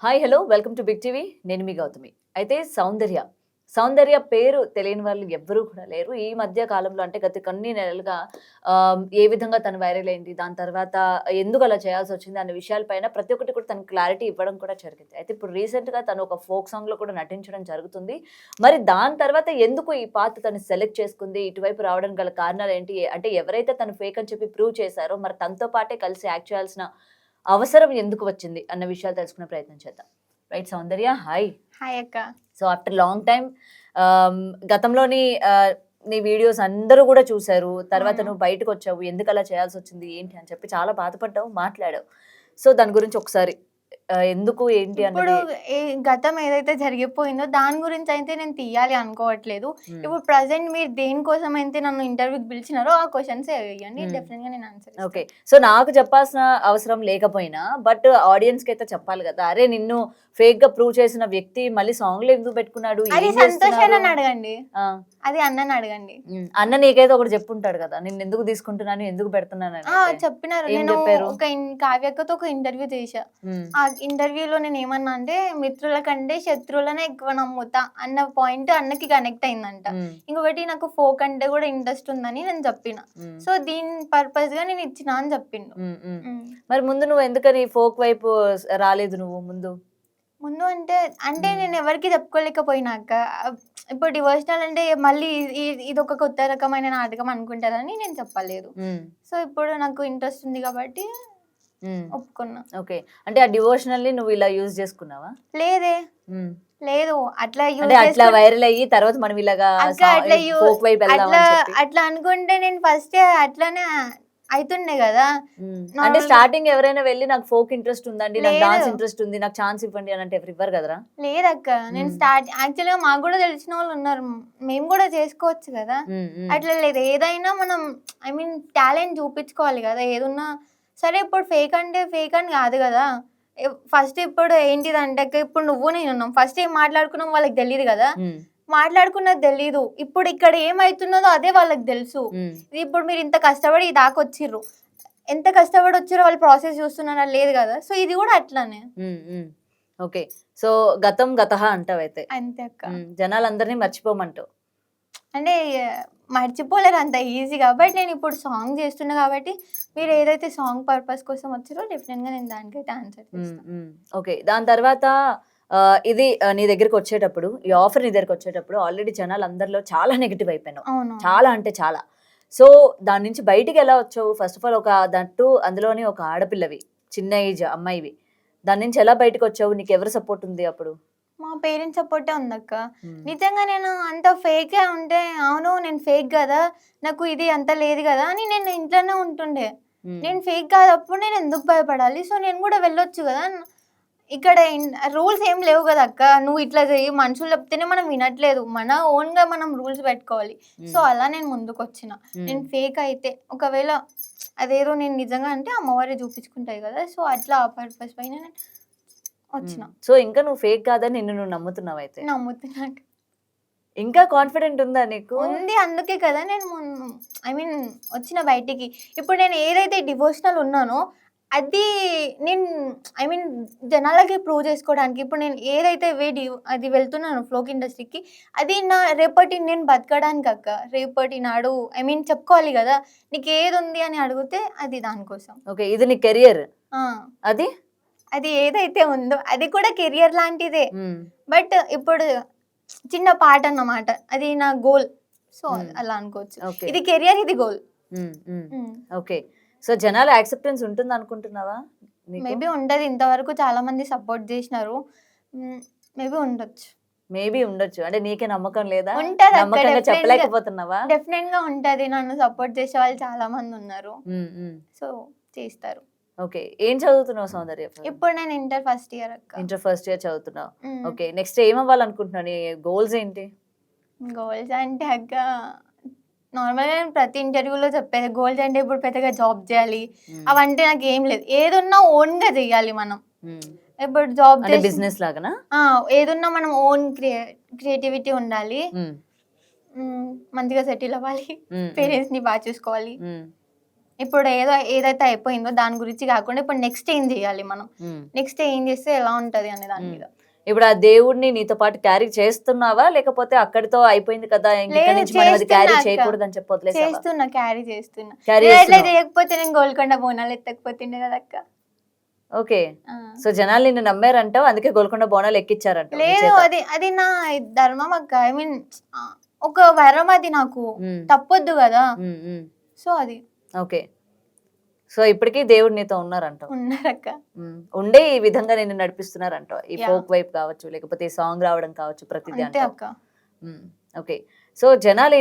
Hi hello welcome to big TV. నేను మీ గౌతమి. అయితే సౌందర్య పేరు తెలియని వాళ్ళు ఎవ్వరూ కూడా లేరు. ఈ మధ్య కాలంలో అంటే గత కొన్ని నెలలుగా ఏ విధంగా తను వైరల్ అయింది, దాని తర్వాత ఎందుకు అలా చేయాల్సొచ్చింది అనే విషయాలపైన ప్రతి ఒక్కటి కూడా తనకు క్లారిటీ ఇవ్వడం కూడా జరిగింది. అయితే ఇప్పుడు రీసెంట్‌గా తను ఒక ఫోక్ సాంగ్‌లో కూడా నటించడం జరుగుతుంది. మరి దాని తర్వాత ఎందుకు ఈ పాత్ తను సెలెక్ట్ చేసుకుంది? ఇటువైపు రావడానికి గల కారణాలేంటి? అంటే ఎవరైతే తను ఫేక్ అని చెప్పి ప్రూవ్ చేశారో మరి తనతో పాటే కలిసి యాక్ట్ చేయాల్సిన అవసరం ఎందుకు వచ్చింది అన్న విషయాలు తెలుసుకునే ప్రయత్నం చేద్దాం. రైట్ సౌందర్య, హాయ్. హాయ్ అక్క. సో ఆఫ్టర్ లాంగ్ టైమ్ గతంలోని నీ వీడియోస్ అందరూ కూడా చూసారు. తర్వాత నువ్వు బయటకొచ్చావు. ఎందుకలా చేయాల్సొచ్చింది, ఏంటి అని చెప్పి చాలా బాధపడ్డావు, మాట్లాడావు. సో దాని గురించి ఒకసారి ఎందుకు, ఏంటి ఇప్పుడు అన్నది. గతం ఏదైతే జరిగిపోయిందో దాని గురించి అయితే నేను తీయాలి అనుకోవట్లేదు. హ్మ్. ఇప్పుడు ప్రెజెంట్ మీరు దేనికోసం అయితే నన్ను ఇంటర్వ్యూకి పిలిచినారో ఆ క్వెషన్సే వేయండి. డెఫినెట్‌గా నేను ఆన్సర్ ఇస్తాను. ఓకే. సో నాకు చెప్పాల్సిన అవసరం లేకపోయినా బట్ ఆడియన్స్‌కి అయితే చెప్పాలి కదా! అరే నిన్ను ఫేక్‌గా ప్రూవ్ చేసిన వ్యక్తి మళ్ళీ సాంగ్‌లో ఎందుకు పెట్టుకున్నాడు? అది ఏం సంతోష్ చేస్తున్నారు? అన్నని అడగండి. ఆ! అది అన్నని అడగండి. అన్న నీకైతే ఒకటి చెప్పుంటాడు కదా! నిన్నెందుకు తీసుకుంటున్నాను, ఎందుకు పెడుతున్నానని అయితే. చెప్పినారు. ఏం నేను చెప్పారు? కావ్యక్కతో ఒక ఇంటర్వ్యూ చేశా. హ్మ్. ఆ ఇంటర్వ్యూలో నేనేమన్నా అంటే మిత్రుల కంటే శత్రువులనే ఎక్కువ నమ్ముతా అన్న పాయింట్ అన్నకి కనెక్ట్ అయిందంట. హ్మ్. ఇంకొకటి నాకు ఫోక్ అంటే కూడా ఇంట్రెస్ట్ ఉందని నేను చెప్పిన. హ్మ్. సో దీని పర్పస్‌గా నేను ఇచ్చిన అని చెప్పిండు. హ్మ్. హ్మ్. హ్మ్. మరి ముందు నువ్వు ఎందుకని ఫోక్ వైపు రాలేదు నువ్వు ముందు? ముందు అంటే హ్మ్. నేను ఎవరికీ చెప్పుకోలేకపోయినా అక్క. ఇప్పుడు డివోషనల్ అంటే మళ్ళీ ఇదొక కొత్త రకమైన నాటకం అనుకుంటారని నేను చెప్పలేదు. హ్మ్. సో ఇప్పుడు నాకు ఇంట్రెస్ట్ ఉంది కాబట్టి హ్మ్. ఒప్పుకున్నా. ఓకే. అంటే ఆ డివోషనల్‌ని నువ్వు ఇలా యూజ్ చేసుకున్నావా? లేదే. హ్మ్. లేదు. అట్లా అంటే యూజ్ అట్లా చేసుకుని వైరల్ అయ్యి తర్వాత మనం ఇలాగా అక్క అట్లా ఫోక్ వైపు వెళ్దాం అట్లా అని చెప్పి. అట్లా అనుకుంటే నేను ఫస్టే అట్లనే అయితుండే గదా! అంటే నార్మల్‌గా స్టార్టింగ్ ఎవరైనా వెళ్లి నాకు ఫోక్ ఇంట్రెస్ట్ ఉందండి, నాకు లేదు. డాన్స్ ఇంట్రెస్ట్ ఉంది, నాకు ఛాన్స్ ఇవ్వండి అని అంటే ఎవరు ఇవ్వరు కదరా! లేదక్క. నేను హ్మ్. యాక్చువల్‌గా మాకు గూడా తెలిసినోళ్ళున్నారు. మేము గూడా చేసుకోవచ్చు గదా! హ్మ్. హ్మ్. అట్లా లేదు. ఏదైనా మనం టాలెంట్ చూపించుకోవాలి గదా! ఏదున్నా సరే ఇప్పుడు ఫేక్ అంటే ఫేక్ అని గాదు గదా! ఫస్ట్ ఇప్పుడు ఏంటిదంటే అక్క ఇప్పుడు నువ్వు నేనున్నాం. ఫస్ట్ ఏం మాట్లాడుకున్నాం వాళ్ళకి తెలీదు గదా! హ్మ్. మాట్లాడుకున్నది తెలీదు. ఇప్పుడు ఇక్కడ ఏమైతున్నదో అదే వాళ్ళకి తెలుసు. హ్మ్. ఇప్పుడు మీరు ఇంత కష్టపడి ఈ దాకొచ్చిర్రు. ఎంత కష్టపడి వచ్చిర్రో వాళ్ళు ప్రాసెస్ చూస్తున్నారా? లేదు గదా! సో ఇది గూడా అట్లనే. హ్మ్. హ్మ్. ఓకే. సో గతం గతః అంటావైతే. అంతే అక్క. జనాలందరిని మర్చిపోమంటావు. అంటే మర్చిపోలేరు అంత ఈజీగా. బట్ నేనిప్పుడు సాంగ్ జేస్తున్నా గాబట్టి, మీరు ఏదైతే సాంగ్ పర్పస్ కోసం వచ్చిర్రో డెఫినెట్‌గా నేను దానికైతే ఆన్సర్ హ్మ్. చేస్తా. హ్మ్. ఓకే. దాని తర్వాత ఇది నీ దగ్గరికొచ్చేటప్పుడు, ఈ ఆఫర్ నీ దగ్గరికొచ్చేటప్పుడు ఆల్రెడీ జనాలందరిలో చాలా నెగెటివ్ అయిపోయినావు. అవునవును. చాలా అంటే చాలా. సో, దాని నుంచి బయటికెలా వచ్చావు? ఫస్ట్ ఆఫ్ ఆల్ దట్టు అందులోని ఒక ఆడపిల్లవి. చిన్న ఏజ్ అమ్మాయివి. దాని నుంచి ఎలా బయటికొచ్చావు? నీకెవరు సపోర్ట్ ఉంది అప్పుడు? మా పేరెంట్స్ సపోర్టే ఉందక్క. హ్మ్. నిజంగా నేను అంత ఫేకే ఉంటే, అవును నేను ఫేక్ గదా! నాకు ఇది అంత లేదు గదా! అని నేను ఇంట్లోనే ఉంటుండే. హ్మ్. నేను ఫేక్ కాదప్పుడు నేనెందుకు భయపడాలి? సో నేను గూడా వెళ్ళొచ్చు గదా! ఇక్కడ రూల్స్ ఏం లేవు గదక్క. నువ్వు ఇట్లా చెయ్యి మనుషులు చెప్తేనే మనం వినట్లేదు. మన ఓన్‌గా మనం రూల్స్ పెట్టుకోవాలి. సో, హ్మ్. అలా నేను ముందుకొచ్చిన. హ్మ్. నేను ఫేక్ అయితే ఒకవేళ అదేదో నేను నిజంగా అంటే అమ్మవారే చూపించుకుంటాయి గదా! సో, అట్లా ఆ పర్పస్ పైన నేను హ్మ్. వచ్చిన. సో, ఇంకా నువ్వు ఫేక్ కాదని నిన్ను నువ్వు నమ్ముతున్నావయితే. నమ్ముతున్నా. ఇంకా కాన్ఫిడెంట్ ఉందా నీకు? ఉంది. అందుకే కదా నేను వచ్చిన బయటికి. ఇప్పుడు నేను ఏదైతే డివోషనల్ ఉన్నానో, అది నేను ఐ మీన్ జనాలకి ప్రూవ్ చేసుకోవడానికి ఇప్పుడు నేను ఏదైతే అది వెళ్తున్నానో ఫ్లోక్ ఇండస్ట్రీకి, అది రేపటి నేను బతకడానికక్క. రేపటి నాడు చెప్పుకోవాలి గదా! నీకేదుంది అని అడిగితే అది దానికోసం. ఓకే. ఇది నీ కెరియర్. ఆ! అది? అది ఏదైతే ఉందో అది కూడా కెరియర్ లాంటిదే. హ్మ్. బట్ ఇప్పుడు చిన్న పార్ట్ అన్నమాట. అది నా గోల్. సో, హ్మ్. అలా అనుకోవచ్చు. ఓకే. ఇది కెరియర్, ఇది గోల్. హ్మ్. హ్మ్. హ్మ్. ఓకే. సో, జనాల యాక్సెప్టెన్స్ ఉంటుందనుకుంటున్నావా నీకు? మేబీ ఉంటది. ఇంతవరకు చాలా మంది సపోర్ట్ జేసినారు. మేబీ ఉండొచ్చు. మేబీ ఉండొచ్చు. అంటే నీకే నమ్మకం లేదా? ఉంటదక్క నమ్మకంగా చెప్పలేకపోతున్నావా? డెఫినెట్‌గా ఉంటది. నన్ను సపోర్ట్ చేసేవాళ్ళు చాలా మందున్నారు. హ్మ్. హ్మ్. సో, చేస్తారు. ఓకే. ఏం చదువుతున్నావు సౌందర్య? ఇప్పుడు నేను ఇంటర్ ఫస్ట్ ఇయర్ అక్క. ఇంటర్ ఫస్ట్ ఇయర్ చదువుతున్నావు. హ్మ్. ఓకే. నెక్స్ట్ ఏమవ్వాలనుకుంటున్నావు? నీ గోల్స్ ఏంటి? గోల్స్ అంటే అక్క నార్మల్‌గా నేను ప్రతి ఇంటర్వ్యూలో చెప్పేది. గోల్స్ అంటే ఇప్పుడు పెద్దగా జాబ్ జేయాలి. హ్మ్. అవంటే నాకేం లేదు. ఏదున్నా ఓన్‌గా జేయాలి మనం. హ్మ్. ఇప్పుడు జాబ్ అంటే చేసి బిజినెస్ లాగానా? ఆ! ఏదున్నా మనం ఓన్ క్రియేటివిటీ ఉండాలి. హ్మ్. హ్మ్. మంచిగా సెటిల్ అవ్వాలి. హ్మ్. హ్మ్. పేరెంట్స్‌ని చూసుకోవాలి. హ్మ్. ఇప్పుడు ఏదైతే అయిపోయిందో దాని గురించి కాకుండా ఇప్పుడు నెక్స్ట్ ఏం చేయాలి మనం, ఉమ్. నెక్స్ట్ ఏం చేస్తే ఎలా ఉంటది అనే దాని మీద. ఇప్పుడు ఆ దేవుడిని నీతో పాటు క్యారీ చేస్తున్నావా, లేకపోతే అక్కడితో అయిపోయింది కదా ఇంక ఇక్కడ లేదు, నుంచి మనం అది క్యారీ చేస్తున్నా అక్క. చేయకూడదు అని చెప్పి వదిలేసావా? చేస్తున్నా, క్యారీ చేస్తున్నా. క్యారీ నేను అట్లా చేస్తున్నావు. చేయకపోతే నేను గోల్కొండ బోనాలు ఎత్తకపోతుండే కదా అక్క. ఓకే. ఆ. సో జనాలు నిన్ను నమ్మారంటావు, అందుకే గోల్కొండ బోనాలు ఎక్కిచ్చారంటావు నీ లేదు, చేత. అది నా ధర్మం అక్క. ఐ మీన్ ఒక వరం అది నాకు, ఉమ్, తప్పొద్దు కదా. ఉమ్, ఉమ్. సో అది ఓకే. సో ఇప్పటికీ దేవుడు నీతో ఉన్నారంటావు. ఉన్నారక్క. ఉండే ఈ విధంగా నేను నడిపిస్తున్నారంటావు. ఈ Yeah. ఫోక్ వైపు కావచ్చు, లేకపోతే ఈ సాంగ్ రావడం కావచ్చు, ప్రతిదీ అంతే అంటావు. అక్క. ఓకే. సో జనాలు